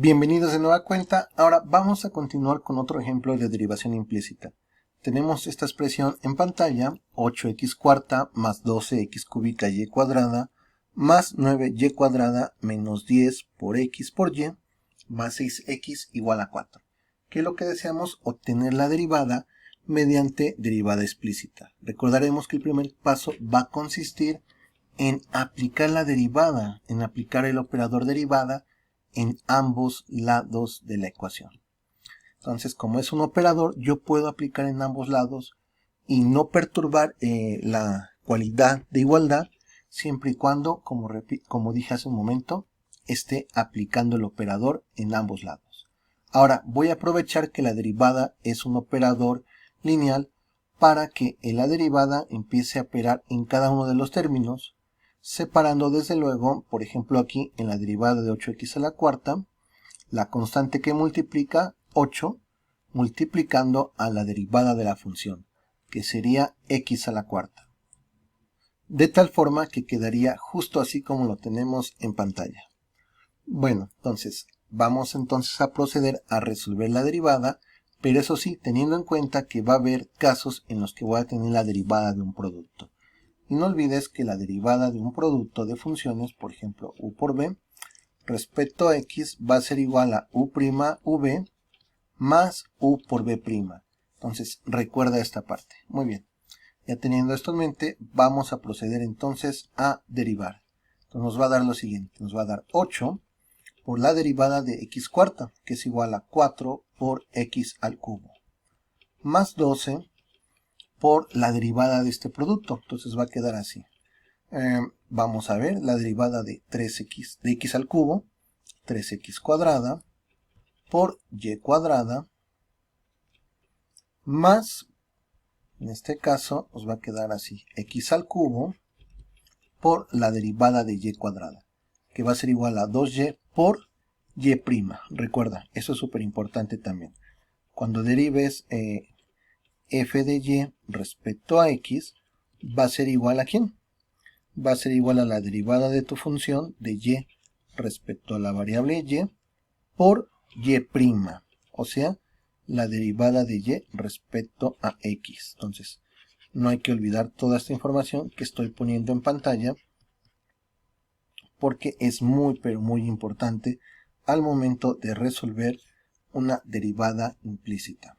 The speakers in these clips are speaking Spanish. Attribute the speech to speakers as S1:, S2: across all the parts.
S1: Bienvenidos de nueva cuenta. Ahora vamos a continuar con otro ejemplo de derivación implícita. Tenemos esta expresión en pantalla, 8x cuarta más 12x cúbica y cuadrada más 9y cuadrada menos 10 por x por y más 6x igual a 4. Que es lo que deseamos obtener la derivada mediante derivada explícita. Recordaremos que el primer paso va a consistir en aplicar la derivada, en aplicar el operador derivada en ambos lados de la ecuación. Entonces, como es un operador, yo puedo aplicar en ambos lados y no perturbar la cualidad de igualdad, siempre y cuando, como dije hace un momento, esté aplicando el operador en ambos lados. Ahora, voy a aprovechar que la derivada es un operador lineal para que la derivada empiece a operar en cada uno de los términos, separando desde luego, por ejemplo aquí en la derivada de 8x a la cuarta, la constante que multiplica 8 multiplicando a la derivada de la función, que sería x a la cuarta. De tal forma que quedaría justo así como lo tenemos en pantalla. Bueno, entonces vamos a proceder a resolver la derivada, pero eso sí, teniendo en cuenta que va a haber casos en los que voy a tener la derivada de un producto. Y no olvides que la derivada de un producto de funciones, por ejemplo u por b, respecto a x va a ser igual a u'v más u por b'. Entonces recuerda esta parte. Muy bien. Ya teniendo esto en mente, vamos a proceder entonces a derivar. Entonces nos va a dar lo siguiente. Nos va a dar 8 por la derivada de x cuarta, que es igual a 4 por x al cubo, más 12 por la derivada de este producto. Entonces va a quedar así. Vamos a ver la derivada de 3x de x al cubo, 3x cuadrada por y cuadrada más, en este caso nos va a quedar así, x al cubo por la derivada de y cuadrada, que va a ser igual a 2y por y'. Recuerda, eso es súper importante también. Cuando derives f de y respecto a x, va a ser igual a ¿quién? Va a ser igual a la derivada de tu función de y respecto a la variable y por y', o sea, la derivada de y respecto a x. Entonces, no hay que olvidar toda esta información que estoy poniendo en pantalla, porque es muy, pero muy importante al momento de resolver una derivada implícita.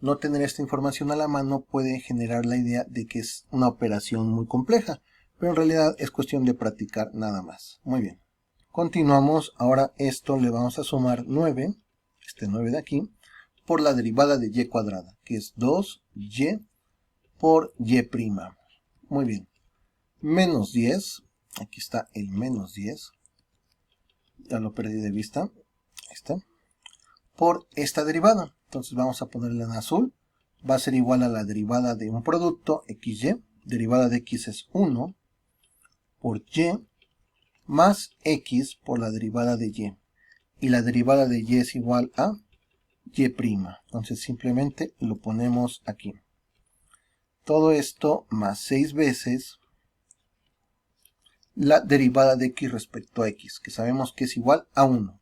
S1: No tener esta información a la mano puede generar la idea de que es una operación muy compleja, pero en realidad es cuestión de practicar nada más. Muy bien. Continuamos. Ahora esto le vamos a sumar 9, este 9 de aquí, por la derivada de y cuadrada, que es 2y por y'. Muy bien. Menos 10, aquí está el menos 10, ya lo perdí de vista, ahí está, por esta derivada. Entonces vamos a ponerla en azul, va a ser igual a la derivada de un producto, xy, derivada de x es 1, por y, más x por la derivada de y la derivada de y es igual a y'. Entonces simplemente lo ponemos aquí. Todo esto más 6 veces la derivada de x respecto a x, que sabemos que es igual a 1.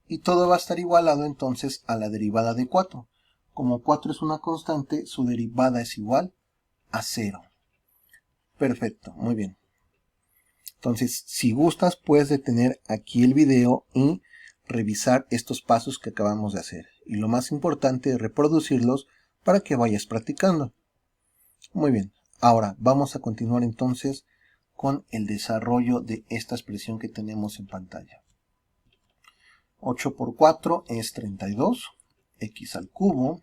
S1: Y todo va a estar igualado entonces a la derivada de 4. Como 4 es una constante, su derivada es igual a 0. Perfecto, muy bien. Entonces, si gustas, puedes detener aquí el video y revisar estos pasos que acabamos de hacer. Y lo más importante es reproducirlos para que vayas practicando. Muy bien, ahora vamos a continuar entonces con el desarrollo de esta expresión que tenemos en pantalla. 8 por 4 es 32, x al cubo,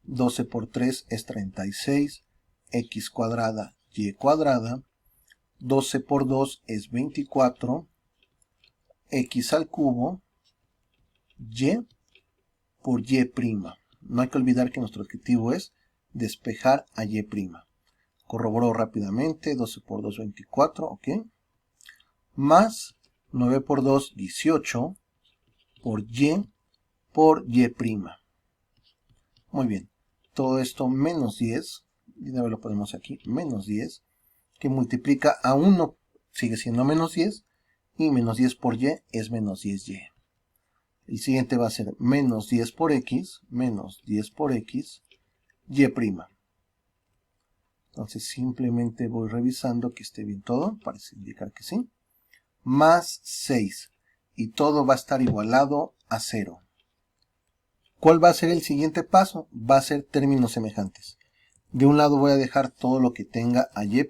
S1: 12 por 3 es 36, x cuadrada, y cuadrada, 12 por 2 es 24, x al cubo, y por y'. No hay que olvidar que nuestro objetivo es despejar a y'. Corroboro rápidamente, 12 por 2, 24, ok. Más 9 por 2, 18, por y por y'. Muy bien, todo esto menos 10, y de lo ponemos aquí, menos 10, que multiplica a 1, sigue siendo menos 10, y menos 10 por y es menos 10y. El siguiente va a ser menos 10 por x, y'. Entonces simplemente voy revisando que esté bien todo, parece indicar que sí. Más 6. Y todo va a estar igualado a 0. ¿Cuál va a ser el siguiente paso? Va a ser términos semejantes. De un lado voy a dejar todo lo que tenga a y',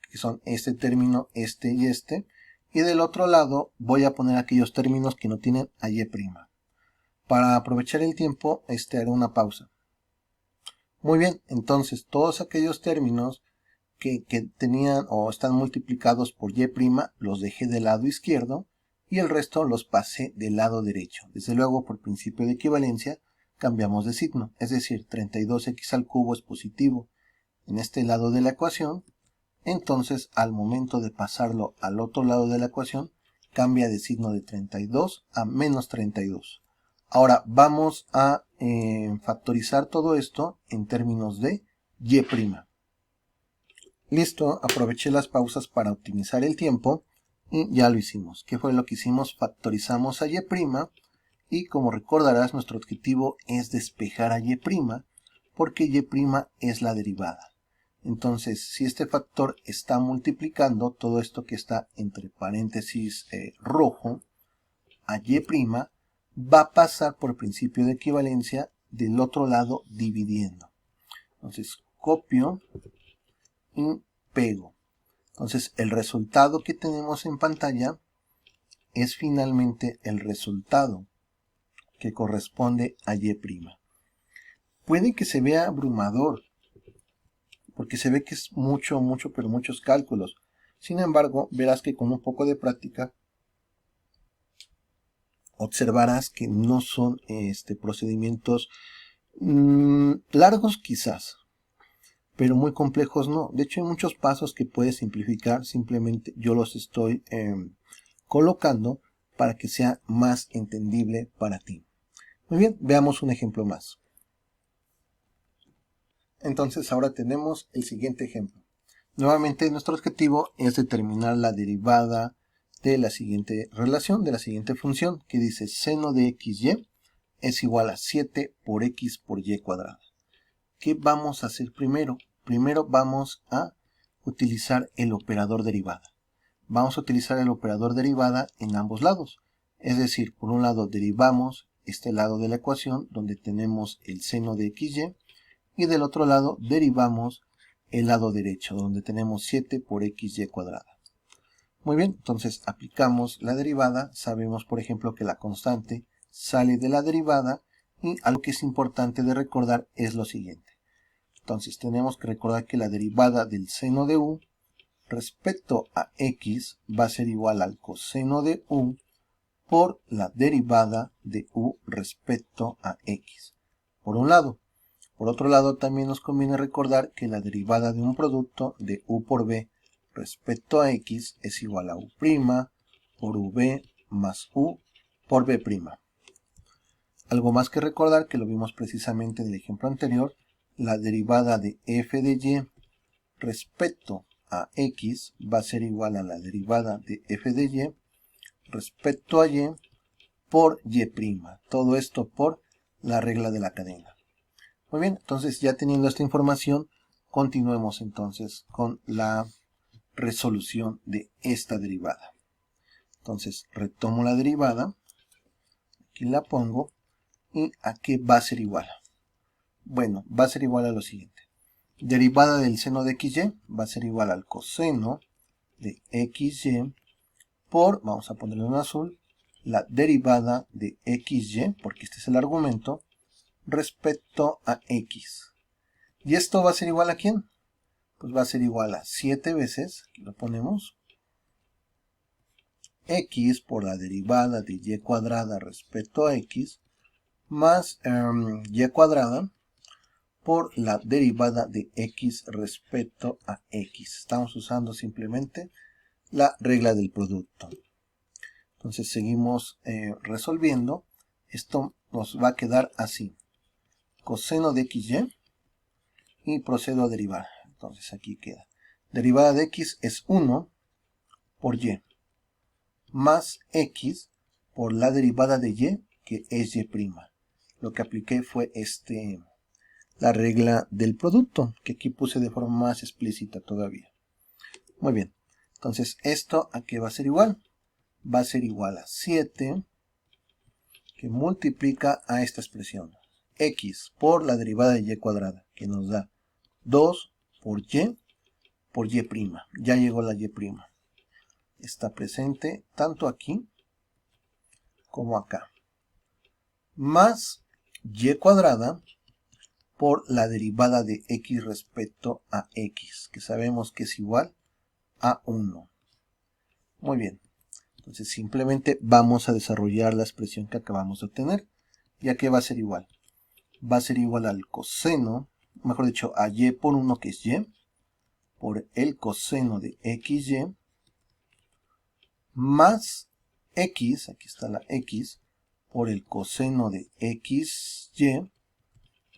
S1: que son este término, este y este. Y del otro lado voy a poner aquellos términos que no tienen a y'. Para aprovechar el tiempo, haré una pausa. Muy bien, entonces todos aquellos términos que tenían o están multiplicados por y', los dejé del lado izquierdo y el resto los pasé del lado derecho. Desde luego, por principio de equivalencia, cambiamos de signo, es decir, 32x al cubo es positivo en este lado de la ecuación, entonces al momento de pasarlo al otro lado de la ecuación, cambia de signo de 32 a menos 32. Ahora vamos a factorizar todo esto en términos de y'. Listo, aproveché las pausas para optimizar el tiempo y ya lo hicimos. ¿Qué fue lo que hicimos? Factorizamos a y', y como recordarás, nuestro objetivo es despejar a y', porque y' es la derivada. Entonces, si este factor está multiplicando todo esto que está entre paréntesis rojo, a y' va a pasar por principio de equivalencia del otro lado dividiendo. Entonces, copio y pego. Entonces, el resultado que tenemos en pantalla es finalmente el resultado que corresponde a y'. Puede que se vea abrumador, porque se ve que es mucho, pero muchos cálculos. Sin embargo, verás que con un poco de práctica observarás que no son procedimientos largos quizás, pero muy complejos no. De hecho, hay muchos pasos que puedes simplificar, simplemente yo los estoy colocando para que sea más entendible para ti. Muy bien, veamos un ejemplo más. Entonces ahora tenemos el siguiente ejemplo. Nuevamente nuestro objetivo es determinar la derivada de la siguiente relación, de la siguiente función, que dice seno de xy es igual a 7 por x por y cuadrada. ¿Qué vamos a hacer primero? Primero vamos a utilizar el operador derivada. Vamos a utilizar el operador derivada en ambos lados. Es decir, por un lado derivamos este lado de la ecuación donde tenemos el seno de xy y del otro lado derivamos el lado derecho donde tenemos 7 por xy cuadrada. Muy bien, entonces aplicamos la derivada. Sabemos, por ejemplo, que la constante sale de la derivada y algo que es importante de recordar es lo siguiente. Entonces tenemos que recordar que la derivada del seno de u respecto a x va a ser igual al coseno de u por la derivada de u respecto a x. Por un lado. Por otro lado, también nos conviene recordar que la derivada de un producto de u por b respecto a x es igual a u' por v más u por b'. Algo más que recordar, que lo vimos precisamente en el ejemplo anterior, la derivada de f de y respecto a x va a ser igual a la derivada de f de y respecto a y por y'. Todo esto por la regla de la cadena. Muy bien, entonces ya teniendo esta información, continuemos entonces con la resolución de esta derivada. Entonces retomo la derivada, aquí la pongo, ¿y a qué va a ser igual? Bueno, va a ser igual a lo siguiente. Derivada del seno de xy va a ser igual al coseno de xy por, vamos a ponerlo en azul, la derivada de xy, porque este es el argumento, respecto a x. ¿Y esto va a ser igual a quién? Pues va a ser igual a 7 veces, aquí lo ponemos, x por la derivada de y cuadrada respecto a x, más y cuadrada por la derivada de x respecto a x. Estamos usando simplemente la regla del producto. Entonces seguimos resolviendo. Esto nos va a quedar así. Coseno de xy y procedo a derivar. Entonces aquí queda. Derivada de x es 1 por y más x por la derivada de y, que es y'. Lo que apliqué fue la regla del producto, que aquí puse de forma más explícita todavía. Muy bien, entonces esto ¿a qué va a ser igual? Va a ser igual a 7, que multiplica a esta expresión, x por la derivada de y cuadrada, que nos da 2 por y, ya llegó la y'. Está presente tanto aquí como acá. Más y cuadrada por la derivada de x respecto a x, que sabemos que es igual a 1. Muy bien. Entonces simplemente vamos a desarrollar la expresión que acabamos de obtener. ¿Y a qué va a ser igual? Va a ser igual al coseno, mejor dicho, a y por 1, que es y, por el coseno de xy, más x, aquí está la x, por el coseno de xy,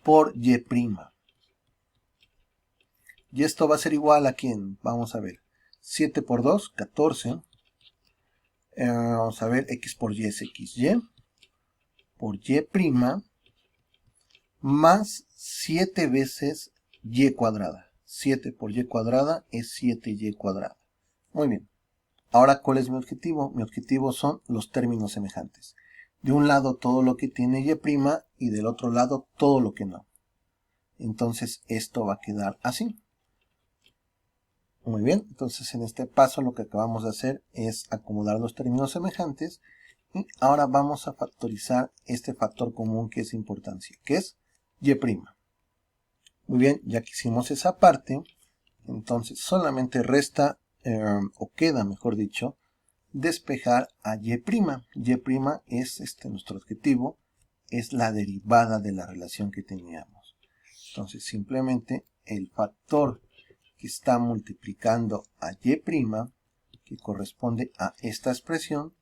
S1: por y'. Y esto va a ser igual a ¿quién? Vamos a ver. 7 por 2, 14. Vamos a ver, x por y es xy, por y', más 7 veces y cuadrada. 7 por y cuadrada es 7y cuadrada. Muy bien. Ahora, ¿cuál es mi objetivo? Mi objetivo son los términos semejantes. De un lado todo lo que tiene y' y del otro lado todo lo que no. Entonces esto va a quedar así. Muy bien, entonces en este paso lo que acabamos de hacer es acomodar los términos semejantes y ahora vamos a factorizar este factor común que es importancia, que es y'. Muy bien, ya que hicimos esa parte, entonces solamente resta, o queda mejor dicho, despejar a y'. Y' es nuestro objetivo, es la derivada de la relación que teníamos. Entonces simplemente el factor que está multiplicando a y', que corresponde a esta expresión,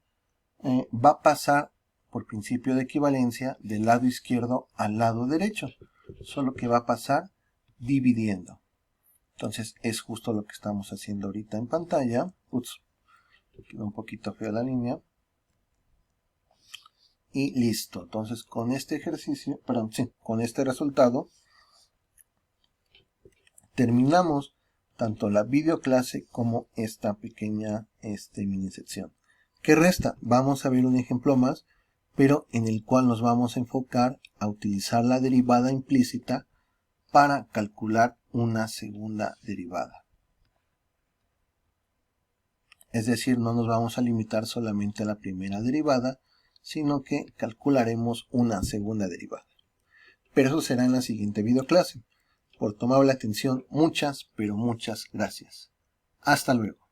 S1: va a pasar por principio de equivalencia del lado izquierdo al lado derecho, solo que va a pasar dividiendo. Entonces es justo lo que estamos haciendo ahorita en pantalla. Ups, quedó un poquito fea la línea. Y listo. Entonces con este ejercicio, perdón, sí, con este resultado, terminamos tanto la videoclase como esta pequeña mini sección. ¿Qué resta? Vamos a ver un ejemplo más, pero en el cual nos vamos a enfocar a utilizar la derivada implícita para calcular una segunda derivada. Es decir, no nos vamos a limitar solamente a la primera derivada, sino que calcularemos una segunda derivada. Pero eso será en la siguiente videoclase. Por tomar la atención, muchas, pero muchas gracias. Hasta luego.